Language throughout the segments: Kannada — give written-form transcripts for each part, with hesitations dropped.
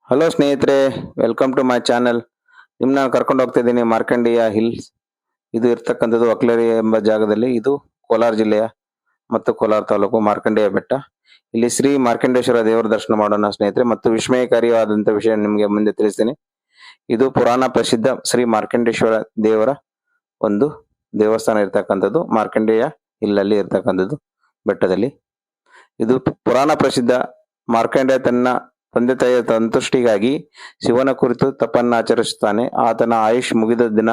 ಹಲೋ ಸ್ನೇಹಿತರೆ, ವೆಲ್ಕಮ್ ಟು ಮೈ ಚಾನೆಲ್. ನಿಮ್ಮನ್ನ ಕರ್ಕೊಂಡು ಹೋಗ್ತಾ ಇದ್ದೀನಿ ಮಾರ್ಕಂಡೇಯ ಹಿಲ್ಸ್. ಇದು ಇರ್ತಕ್ಕಂಥದ್ದು ಅಕ್ಲೇರಿ ಎಂಬ ಜಾಗದಲ್ಲಿ. ಇದು ಕೋಲಾರ ಜಿಲ್ಲೆಯ ಮತ್ತು ಕೋಲಾರ ತಾಲೂಕು ಮಾರ್ಕಂಡೇಯ ಬೆಟ್ಟ. ಇಲ್ಲಿ ಶ್ರೀ ಮಾರ್ಕಂಡೇಶ್ವರ ದೇವರ ದರ್ಶನ ಮಾಡೋಣ ಸ್ನೇಹಿತರೆ. ಮತ್ತು ವಿಸ್ಮಯಕಾರಿಯಾದಂಥ ವಿಷಯ ನಿಮಗೆ ಮುಂದೆ ತಿಳಿಸ್ತೀನಿ. ಇದು ಪುರಾಣ ಪ್ರಸಿದ್ಧ ಶ್ರೀ ಮಾರ್ಕಂಡೇಶ್ವರ ದೇವರ ಒಂದು ದೇವಸ್ಥಾನ ಇರ್ತಕ್ಕಂಥದ್ದು ಮಾರ್ಕಂಡೇಯ ಹಿಲ್ಲಲ್ಲಿ ಇರ್ತಕ್ಕಂಥದ್ದು ಬೆಟ್ಟದಲ್ಲಿ. ಇದು ಪುರಾಣ ಪ್ರಸಿದ್ಧ ಮಾರ್ಕಂಡೇಯ ತನ್ನ ತಂದೆ ತಾಯಿಯ ಸಂತುಷ್ಟಿಗಾಗಿ ಶಿವನ ಕುರಿತು ತಪನ್ನಾಚರಿಸುತ್ತಾನೆ. ಆತನ ಆಯುಷ್ ಮುಗಿದ ದಿನ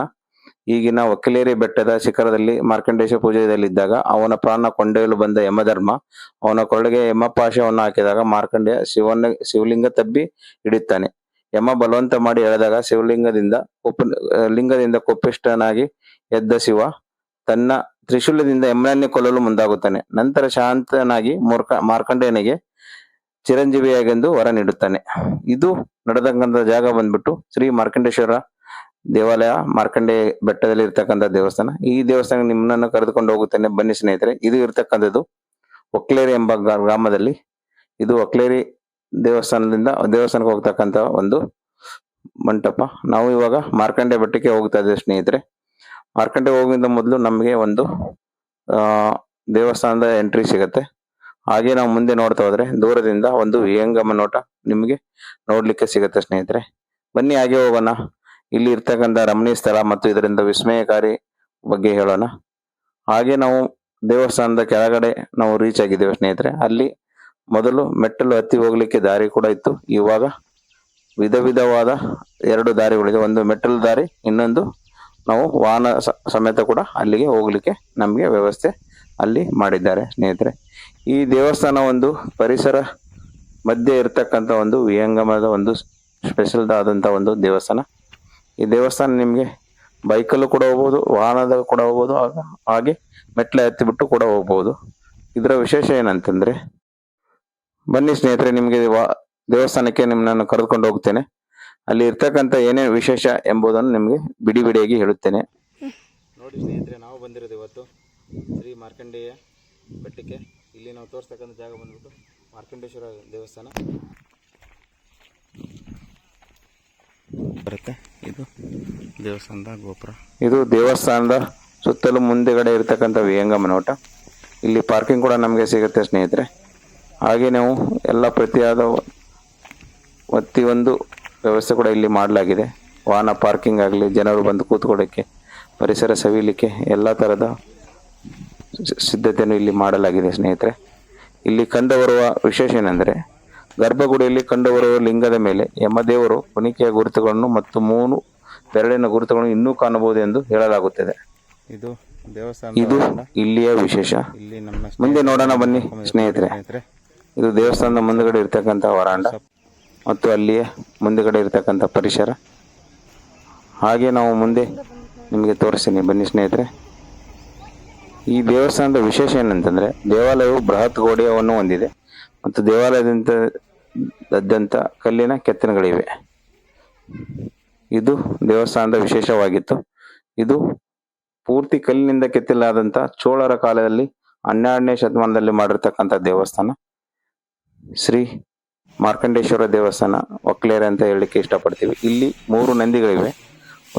ಈಗಿನ ಒಕ್ಕಲೇರಿ ಬೆಟ್ಟದ ಶಿಖರದಲ್ಲಿ ಮಾರ್ಕಂಡೇಶ ಪೂಜೆಯಲ್ಲಿದ್ದಾಗ ಅವನ ಪ್ರಾಣ ಕೊಂಡೊಯ್ಯಲು ಬಂದ ಯಮಧರ್ಮ ಅವನ ಕೊರಳಿಗೆ ಯಮಪಾಶವನ್ನು ಹಾಕಿದಾಗ ಮಾರ್ಕಂಡೇಯ ಶಿವಲಿಂಗ ತಬ್ಬಿ ಹಿಡಿಯುತ್ತಾನೆ. ಯಮ ಬಲವಂತ ಮಾಡಿ ಎಳೆದಾಗ ಲಿಂಗದಿಂದ ಕೊಪ್ಪಿಷ್ಟನಾಗಿ ಎದ್ದ ಶಿವ ತನ್ನ ತ್ರಿಶೂಲದಿಂದ ಯಮನನ್ನೇ ಕೊಲ್ಲಲು ಮುಂದಾಗುತ್ತಾನೆ. ನಂತರ ಶಾಂತನಾಗಿ ಮಾರ್ಕಂಡೇಯನಿಗೆ ಚಿರಂಜೀವಿಯಾಗೆಂದು ವರ ನೀಡುತ್ತಾನೆ. ಇದು ನಡೆದಂತ ಜಾಗ ಬಂದ್ಬಿಟ್ಟು ಶ್ರೀ ಮಾರ್ಕಂಡೇಶ್ವರ ದೇವಾಲಯ, ಮಾರ್ಕಂಡೇಯ ಬೆಟ್ಟದಲ್ಲಿ ಇರ್ತಕ್ಕಂಥ ದೇವಸ್ಥಾನ. ಈ ದೇವಸ್ಥಾನ ನಿಮ್ಮನ್ನು ಕರೆದುಕೊಂಡು ಹೋಗುತ್ತೇನೆ, ಬನ್ನಿ ಸ್ನೇಹಿತರೆ. ಇದು ಇರ್ತಕ್ಕಂಥದ್ದು ಒಕ್ಲೇರಿ ಎಂಬ ಗ್ರಾಮದಲ್ಲಿ. ಇದು ಒಕ್ಲೇರಿ ದೇವಸ್ಥಾನಕ್ಕೆ ಹೋಗ್ತಕ್ಕಂಥ ಒಂದು ಮಂಟಪ. ನಾವು ಇವಾಗ ಮಾರ್ಕಂಡೇಯ ಬೆಟ್ಟಕ್ಕೆ ಹೋಗ್ತಾ ಇದ್ದೇವೆ ಸ್ನೇಹಿತರೆ. ಮಾರ್ಕಂಡೇಯ ಹೋಗೋದ್ರಿಂದ ಮೊದಲು ನಮಗೆ ಒಂದು ದೇವಸ್ಥಾನದ ಎಂಟ್ರಿ ಸಿಗತ್ತೆ. ಹಾಗೆ ನಾವು ಮುಂದೆ ನೋಡ್ತಾ ಹೋದ್ರೆ ದೂರದಿಂದ ಒಂದು ವಿಹಂಗಮ ನೋಟ ನಿಮಗೆ ನೋಡ್ಲಿಕ್ಕೆ ಸಿಗುತ್ತೆ ಸ್ನೇಹಿತರೆ. ಬನ್ನಿ ಹಾಗೆ ಹೋಗೋಣ. ಇಲ್ಲಿ ಇರ್ತಕ್ಕಂಥ ರಮಣೀಯ ಸ್ಥಳ ಮತ್ತು ಇದರಿಂದ ವಿಸ್ಮಯಕಾರಿ ಬಗ್ಗೆ ಹೇಳೋಣ. ಹಾಗೆ ನಾವು ದೇವಸ್ಥಾನದ ಕೆಳಗಡೆ ನಾವು ರೀಚ್ ಆಗಿದ್ದೇವೆ ಸ್ನೇಹಿತರೆ. ಅಲ್ಲಿ ಮೊದಲು ಮೆಟ್ಟಲು ಹತ್ತಿ ಹೋಗ್ಲಿಕ್ಕೆ ದಾರಿ ಕೂಡ ಇತ್ತು. ಇವಾಗ ವಿಧವಾದ ಎರಡು ದಾರಿಗಳಿದೆ. ಒಂದು ಮೆಟ್ಟಲು ದಾರಿ, ಇನ್ನೊಂದು ನಾವು ವಾಹನ ಸಮೇತ ಕೂಡ ಅಲ್ಲಿಗೆ ಹೋಗ್ಲಿಕ್ಕೆ ನಮಗೆ ವ್ಯವಸ್ಥೆ ಅಲ್ಲಿ ಮಾಡಿದ್ದಾರೆ ಸ್ನೇಹಿತರೆ. ಈ ದೇವಸ್ಥಾನ ಒಂದು ಪರಿಸರ ಮಧ್ಯೆ ಇರತಕ್ಕಂಥ ಒಂದು ವಿಹಂಗಮದ ಒಂದು ಸ್ಪೆಷಲ್ ಆದಂಥ ಒಂದು ದೇವಸ್ಥಾನ. ಈ ದೇವಸ್ಥಾನ ನಿಮಗೆ ಬೈಕಲ್ಲೂ ಕೂಡ ಹೋಗ್ಬೋದು, ವಾಹನದ ಕೂಡ ಹೋಗ್ಬೋದು, ಹಾಗೆ ಮೆಟ್ಲ ಎತ್ತಿಬಿಟ್ಟು ಕೂಡ ಹೋಗ್ಬೋದು. ಇದರ ವಿಶೇಷ ಏನಂತಂದ್ರೆ, ಬನ್ನಿ ಸ್ನೇಹಿತರೆ, ನಿಮಗೆ ದೇವಸ್ಥಾನಕ್ಕೆ ನಿಮ್ಮನ್ನು ಕರೆದುಕೊಂಡು ಹೋಗ್ತೇನೆ. ಅಲ್ಲಿ ಇರ್ತಕ್ಕಂಥ ಏನೇನು ವಿಶೇಷ ಎಂಬುದನ್ನು ನಿಮಗೆ ಬಿಡಿಯಾಗಿ ಹೇಳುತ್ತೇನೆ. ನೋಡಿ ಸ್ನೇಹಿತರೆ, ನಾವು ಬಂದಿರೋದು ಇವತ್ತು ಶ್ರೀ ಮಾರ್ಕಂಡೇಯ ಬೆಟ್ಟಕ್ಕೆ. ಇಲ್ಲಿ ನಾವು ತೋರಿಸ್ತಕ್ಕಂಥ ಜಾಗ ಬಂದ್ಬಿಟ್ಟು ಮಾರ್ಕಂಡೇಶ್ವರ ದೇವಸ್ಥಾನ ಬರುತ್ತೆ. ಇದು ದೇವಸ್ಥಾನದ ಗೋಪುರ. ಇದು ದೇವಸ್ಥಾನದ ಸುತ್ತಲೂ ಮುಂದೆಗಡೆ ಇರತಕ್ಕಂಥ ವಿಹಂಗಮ ನೋಟ. ಇಲ್ಲಿ ಪಾರ್ಕಿಂಗ್ ಕೂಡ ನಮಗೆ ಸಿಗುತ್ತೆ ಸ್ನೇಹಿತರೆ. ಹಾಗೆ ನಾವು ಎಲ್ಲ ಪ್ರತಿಯೊಂದು ವ್ಯವಸ್ಥೆ ಕೂಡ ಇಲ್ಲಿ ಮಾಡಲಾಗಿದೆ. ವಾಹನ ಪಾರ್ಕಿಂಗ್ ಆಗಲಿ, ಜನರು ಬಂದು ಕೂತ್ಕೊಳ್ಳೋಕ್ಕೆ, ಪರಿಸರ ಸವಿಲಿಕ್ಕೆ ಎಲ್ಲ ಥರದ ಸಿದ್ಧತೆಯನ್ನು ಇಲ್ಲಿ ಮಾಡಲಾಗಿದೆ ಸ್ನೇಹಿತರೆ. ಇಲ್ಲಿ ಕಂಡುಬರುವ ವಿಶೇಷ ಏನೆಂದರೆ, ಗರ್ಭಗುಡಿಯಲ್ಲಿ ಕಂಡುಬರುವ ಲಿಂಗದ ಮೇಲೆ ಯಮದೇವರು ಕುಣಿಕೆಯ ಗುರುತುಗಳನ್ನು ಮತ್ತು 3 ಬೆರಳಿನ ಗುರುತುಗಳನ್ನು ಇನ್ನೂ ಕಾಣಬಹುದು ಎಂದು ಹೇಳಲಾಗುತ್ತದೆ. ಇದು ಇಲ್ಲಿಯ ವಿಶೇಷ. ಮುಂದೆ ನೋಡೋಣ ಬನ್ನಿ ಸ್ನೇಹಿತರೆ. ಇದು ದೇವಸ್ಥಾನದ ಮುಂದುಗಡೆ ಇರ್ತಕ್ಕಂಥ ವರಾಂಡ ಮತ್ತು ಅಲ್ಲಿಯ ಮುಂದುಗಡೆ ಇರ್ತಕ್ಕಂಥ ಪರಿಸರ. ಹಾಗೆ ನಾವು ಮುಂದೆ ನಿಮಗೆ ತೋರಿಸ್ತೀನಿ, ಬನ್ನಿ ಸ್ನೇಹಿತರೆ. ಈ ದೇವಸ್ಥಾನದ ವಿಶೇಷ ಏನಂತಂದ್ರೆ, ದೇವಾಲಯವು ಬೃಹತ್ ಗೋಡೆಯನ್ನು ಹೊಂದಿದೆ ಮತ್ತು ದೇವಾಲಯದಾದ್ಯಂತ ಕಲ್ಲಿನ ಕೆತ್ತನೆಗಳಿವೆ. ಇದು ದೇವಸ್ಥಾನದ ವಿಶೇಷವಾಗಿತ್ತು. ಇದು ಪೂರ್ತಿ ಕಲ್ಲಿನಿಂದ ಕೆತ್ತಲಾದಂಥ ಚೋಳರ ಕಾಲದಲ್ಲಿ 12ನೇ ಶತಮಾನದಲ್ಲಿ ಮಾಡಿರ್ತಕ್ಕಂಥ ದೇವಸ್ಥಾನ ಶ್ರೀ ಮಾರ್ಕಂಡೇಶ್ವರ ದೇವಸ್ಥಾನ ಒಕ್ಲೇರಿ ಅಂತ ಹೇಳಲಿಕ್ಕೆ ಇಷ್ಟಪಡ್ತೀವಿ. ಇಲ್ಲಿ 3 ನಂದಿಗಳಿವೆ.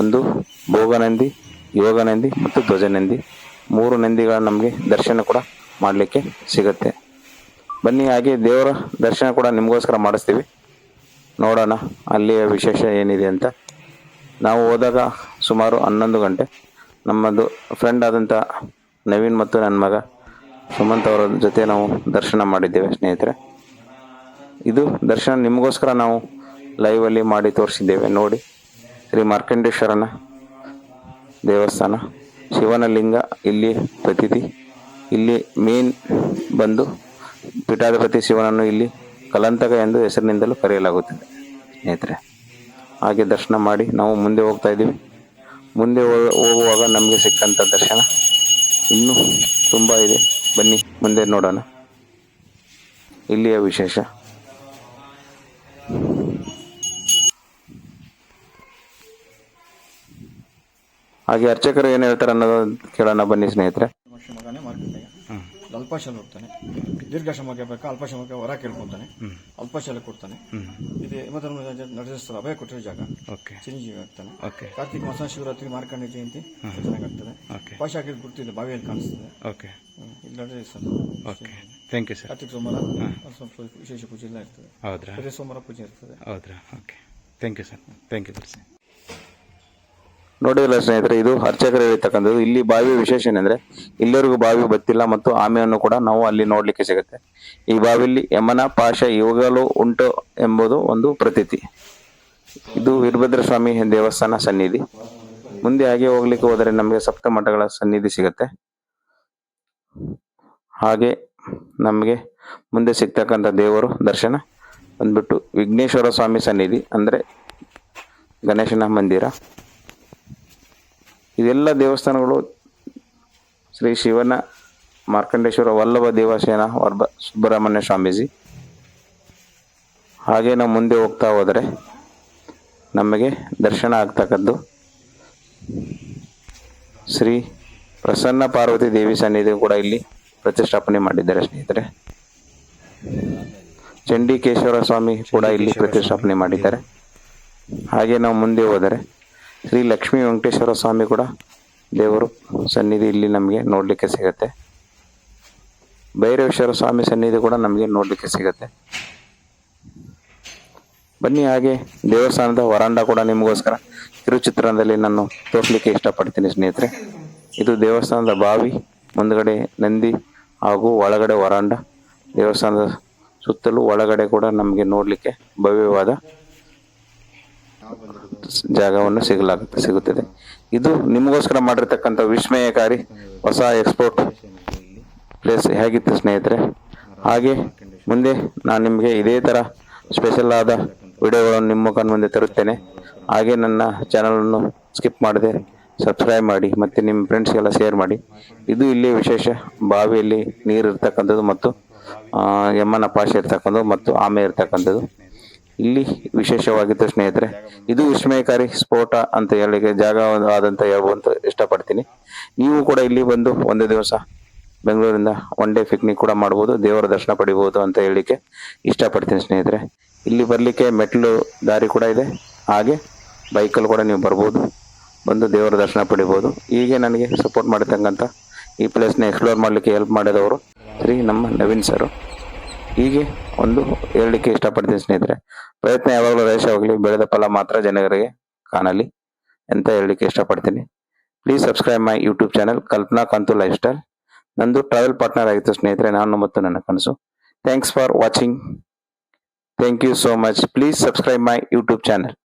ಒಂದು ಭೋಗನಂದಿ, ಯೋಗನಂದಿ ಮತ್ತು ಧ್ವಜನಂದಿ. 3 ನಂದಿಗಳ ನಮಗೆ ದರ್ಶನ ಕೂಡ ಮಾಡಲಿಕ್ಕೆ ಸಿಗುತ್ತೆ. ಬನ್ನಿ, ಹಾಗೆ ದೇವರ ದರ್ಶನ ಕೂಡ ನಿಮಗೋಸ್ಕರ ಮಾಡಿಸ್ತೀವಿ. ನೋಡೋಣ ಅಲ್ಲಿಯ ವಿಶೇಷ ಏನಿದೆ ಅಂತ. ನಾವು ಹೋದಾಗ ಸುಮಾರು 11 ಗಂಟೆ. ನಮ್ಮದು ಫ್ರೆಂಡ್ ಆದಂಥ ನವೀನ್ ಮತ್ತು ನನ್ನ ಮಗ ಸುಮಂತ್ ಅವರ ಜೊತೆ ನಾವು ದರ್ಶನ ಮಾಡಿದ್ದೇವೆ ಸ್ನೇಹಿತರೆ. ಇದು ದರ್ಶನ ನಿಮಗೋಸ್ಕರ ನಾವು ಲೈವಲ್ಲಿ ಮಾಡಿ ತೋರಿಸಿದ್ದೇವೆ. ನೋಡಿ, ಶ್ರೀ ಮಾರ್ಕಂಡೇಶ್ವರನ ದೇವಸ್ಥಾನ, ಶಿವನ ಲಿಂಗ ಇಲ್ಲಿ ಪ್ರತೀತಿ. ಇಲ್ಲಿ ಮೇನ್ ಬಂದು ಪೀಠಾಧಿಪತಿ ಶಿವನನ್ನು ಇಲ್ಲಿ ಕಲಂತಕ ಎಂದು ಹೆಸರಿನಿಂದಲೂ ಕರೆಯಲಾಗುತ್ತದೆ ಸ್ನೇಹಿತರೆ. ಹಾಗೆ ದರ್ಶನ ಮಾಡಿ ನಾವು ಮುಂದೆ ಹೋಗ್ತಾ ಇದ್ದೀವಿ. ಮುಂದೆ ಹೋಗುವಾಗ ನಮಗೆ ಸಿಕ್ಕಂಥ ದರ್ಶನ ಇನ್ನೂ ತುಂಬ ಇದೆ. ಬನ್ನಿ ಮುಂದೆ ನೋಡೋಣ ಇಲ್ಲಿಯ ವಿಶೇಷ. ಹಾಗೆ ಅರ್ಚಕರು ಏನು ಹೇಳ್ತಾರೆ ಅನ್ನೋದು ಕೇಳೋಣ, ಬನ್ನಿ ಸ್ನೇಹಿತರೆ. ಮಗನೇ ಮಾರ್ಕಂಡೇಯ ಅಲ್ಪಾಶಲ್ಲಿ ಹೋಗ್ತಾನೆ. ದೀರ್ಘಶ್ರಮಕ್ಕೆ ಬೇಕಾ ಅಲ್ಪಶ್ರಮಕ್ಕೆ ವರ ಕೇಳ್ಕೊತಾನೆ, ಅಲ್ಪಶಾಲ ಕೊಡ್ತಾನೆ. ಇದು ಯಮಧರ್ಮ ನಡೆಸಿಸ್ತಾರೆ, ಅಭಯ ಕೊಟ್ಟಿರೋ ಜಾಗ, ಚಿರಂಜೀವಿ ಆಗ್ತಾನೆ. ಕಾರ್ತಿಕ ಮಾಸ ಶಿವರಾತ್ರಿ ಮಾರ್ಕಂಡ ಜಯಂತಿ ಚೆನ್ನಾಗಾಗ್ತದೆ. ಪಾಶ ಹಾಕಿದ ಗುರುತು ಇದೆ, ಬಾವಿಯಲ್ಲಿ ಕಾಣಿಸ್ತದೆ. ಇಲ್ಲಿ ಥ್ಯಾಂಕ್ ಯು ಸರ್. ಕಾರ್ತಿಕ ಸೋಮವಾರ ವಿಶೇಷ ಪೂಜೆ ಎಲ್ಲ ಇರ್ತದೆ. ಪ್ರತಿ ಸೋಮವಾರ ಪೂಜೆ ಇರ್ತದೆ. Thank you sir. Thank you sir. ನೋಡಿಲ್ಲ ಸ್ನೇಹಿತರೆ, ಇದು ಅರ್ಚಕರು ಹೇಳ್ತಕ್ಕಂಥದ್ದು. ಇಲ್ಲಿ ಬಾವಿ ವಿಶೇಷ ಏನಂದ್ರೆ ಇಲ್ಲಿವರೆಗೂ ಬಾವಿ ಬತ್ತಿಲ್ಲ ಮತ್ತು ಆಮೆಯನ್ನು ಕೂಡ ನಾವು ಅಲ್ಲಿ ನೋಡ್ಲಿಕ್ಕೆ ಸಿಗುತ್ತೆ. ಈ ಬಾವಿಯಲ್ಲಿ ಯಮನ ಪಾಶ ಇವಾಗಲೂ ಉಂಟು ಎಂಬುದು ಒಂದು ಪ್ರತೀತಿ. ಇದು ವೀರಭದ್ರ ಸ್ವಾಮಿ ದೇವಸ್ಥಾನ ಸನ್ನಿಧಿ. ಮುಂದೆ ಹಾಗೆ ಹೋಗ್ಲಿಕ್ಕೆ ಹೋದರೆ ನಮಗೆ ಸಪ್ತಮಠಗಳ ಸನ್ನಿಧಿ ಸಿಗುತ್ತೆ. ಹಾಗೆ ನಮಗೆ ಮುಂದೆ ಸಿಗ್ತಕ್ಕಂಥ ದೇವರು ದರ್ಶನ ಬಂದ್ಬಿಟ್ಟು ವಿಘ್ನೇಶ್ವರ ಸ್ವಾಮಿ ಸನ್ನಿಧಿ, ಅಂದ್ರೆ ಗಣೇಶನ ಮಂದಿರ. ಇದೆಲ್ಲ ದೇವಸ್ಥಾನಗಳು ಶ್ರೀ ಶಿವನ ಮಾರ್ಕಂಡೇಶ್ವರ ವಲ್ಲಭ ದೇವಸೇನ ಸುಬ್ರಹ್ಮಣ್ಯ ಸ್ವಾಮೀಜಿ. ಹಾಗೆ ನಾವು ಮುಂದೆ ಹೋಗ್ತಾ ಹೋದರೆ ನಮಗೆ ದರ್ಶನ ಆಗ್ತಕ್ಕದ್ದು ಶ್ರೀ ಪ್ರಸನ್ನ ಪಾರ್ವತಿ ದೇವಿ ಸನ್ನಿಧಿ ಕೂಡ ಇಲ್ಲಿ ಪ್ರತಿಷ್ಠಾಪನೆ ಮಾಡಿದ್ದಾರೆ ಸ್ನೇಹಿತರೆ. ಚಂಡಿಕೇಶ್ವರ ಸ್ವಾಮಿ ಕೂಡ ಇಲ್ಲಿ ಪ್ರತಿಷ್ಠಾಪನೆ ಮಾಡಿದ್ದಾರೆ. ಹಾಗೆ ನಾವು ಮುಂದೆ ಹೋದರೆ ಶ್ರೀ ಲಕ್ಷ್ಮೀ ವೆಂಕಟೇಶ್ವರ ಸ್ವಾಮಿ ಕೂಡ ದೇವರು ಸನ್ನಿಧಿ ಇಲ್ಲಿ ನಮಗೆ ನೋಡಲಿಕ್ಕೆ ಸಿಗುತ್ತೆ. ಭೈರವೇಶ್ವರ ಸ್ವಾಮಿ ಸನ್ನಿಧಿ ಕೂಡ ನಮಗೆ ನೋಡಲಿಕ್ಕೆ ಸಿಗುತ್ತೆ. ಬನ್ನಿ, ಹಾಗೆ ದೇವಸ್ಥಾನದ ವರಾಂಡ ಕೂಡ ನಿಮಗೋಸ್ಕರ ಕಿರುಚಿತ್ರಣದಲ್ಲಿ ನಾನು ತೋರಿಸಲಿಕ್ಕೆ ಇಷ್ಟಪಡ್ತೀನಿ ಸ್ನೇಹಿತರೆ. ಇದು ದೇವಸ್ಥಾನದ ಬಾವಿ, ಮುಂದ್ಗಡೆ ನಂದಿ ಹಾಗೂ ಒಳಗಡೆ ವರಾಂಡ. ದೇವಸ್ಥಾನದ ಸುತ್ತಲೂ ಒಳಗಡೆ ಕೂಡ ನಮಗೆ ನೋಡಲಿಕ್ಕೆ ಭವ್ಯವಾದ ಜಾಗವನ್ನು ಸಿಗುತ್ತದೆ. ಇದು ನಿಮಗೋಸ್ಕರ ಮಾಡಿರ್ತಕ್ಕಂಥ ವಿಸ್ಮಯಕಾರಿ ಹೊಸ ಎಕ್ಸ್ಪೋರ್ಟ್ ಪ್ಲೇಸ್ ಹೇಗಿತ್ತು ಸ್ನೇಹಿತರೆ. ಹಾಗೆ ಮುಂದೆ ನಾನು ನಿಮಗೆ ಇದೇ ಥರ ಸ್ಪೆಷಲ್ ಆದ ವಿಡಿಯೋಗಳನ್ನು ನಿಮ್ಮ ಮುಂದೆ ತರುತ್ತೇನೆ. ಹಾಗೆ ನನ್ನ ಚಾನಲನ್ನು ಸ್ಕಿಪ್ ಮಾಡದೆ ಸಬ್ಸ್ಕ್ರೈಬ್ ಮಾಡಿ ಮತ್ತು ನಿಮ್ಮ ಫ್ರೆಂಡ್ಸ್ಗೆಲ್ಲ ಶೇರ್ ಮಾಡಿ. ಇದು ಇಲ್ಲಿ ವಿಶೇಷ, ಬಾವಿಯಲ್ಲಿ ನೀರು ಇರ್ತಕ್ಕಂಥದ್ದು ಮತ್ತು ಯಮನ ಪಾಶ ಇರ್ತಕ್ಕಂಥದ್ದು ಮತ್ತು ಆಮೆ ಇರ್ತಕ್ಕಂಥದ್ದು ಇಲ್ಲಿ ವಿಶೇಷವಾಗಿತ್ತು ಸ್ನೇಹಿತರೆ. ಇದು ವಿಸ್ಮಯಕಾರಿ ಸ್ಫೋಟ ಅಂತ ಹೇಳಿಕೆ ಜಾಗ ಆದಂತ ಹೇಳ್ಬೋದು ಇಷ್ಟಪಡ್ತೀನಿ. ನೀವು ಕೂಡ ಇಲ್ಲಿ ಬಂದು ಒಂದೇ ದಿವಸ ಬೆಂಗಳೂರಿಂದ ಒನ್ ಡೇ ಪಿಕ್ನಿಕ್ ಕೂಡ ಮಾಡ್ಬೋದು, ದೇವರ ದರ್ಶನ ಪಡಿಬಹುದು ಅಂತ ಹೇಳಿಕೆ ಇಷ್ಟಪಡ್ತೀನಿ ಸ್ನೇಹಿತರೆ. ಇಲ್ಲಿ ಬರಲಿಕ್ಕೆ ಮೆಟ್ಲು ದಾರಿ ಕೂಡ ಇದೆ, ಹಾಗೆ ಬೈಕಲ್ಲಿ ಕೂಡ ನೀವು ಬರ್ಬೋದು, ಬಂದು ದೇವರ ದರ್ಶನ ಪಡಿಬೋದು. ಹೀಗೆ ನನಗೆ ಸಪೋರ್ಟ್ ಮಾಡಿರ್ತಕ್ಕಂಥ ಈ ಪ್ಲೇಸ್ನ ಎಕ್ಸ್ಪ್ಲೋರ್ ಮಾಡಲಿಕ್ಕೆ ಹೆಲ್ಪ್ ಮಾಡಿದವರು ಶ್ರೀ ನಮ್ಮ ನವೀನ್ ಸರು. ಹೀಗೆ ಒಂದು ಹೇಳಲಿಕ್ಕೆ ಇಷ್ಟಪಡ್ತೀನಿ ಸ್ನೇಹಿತರೆ. ಪ್ರಯತ್ನ ಯಾವಾಗಲೂ ರೇಷವಾಗಲಿ, ಬೆಳೆದ ಫಲ ಮಾತ್ರ ಜನರಿಗೆ ಕಾಣಲಿ ಅಂತ ಹೇಳಲಿಕ್ಕೆ ಇಷ್ಟಪಡ್ತೀನಿ. Please subscribe my YouTube channel Kalpana Kantu life style. ನಂದು ಟ್ರಾವೆಲ್ ಪಾರ್ಟ್ನರ್ ಆಗಿತ್ತು ಸ್ನೇಹಿತರೆ, ನಾನು ಮತ್ತು ನನ್ನ ಕನಸು. Thanks for watching. Thank you so much. Please subscribe my YouTube channel.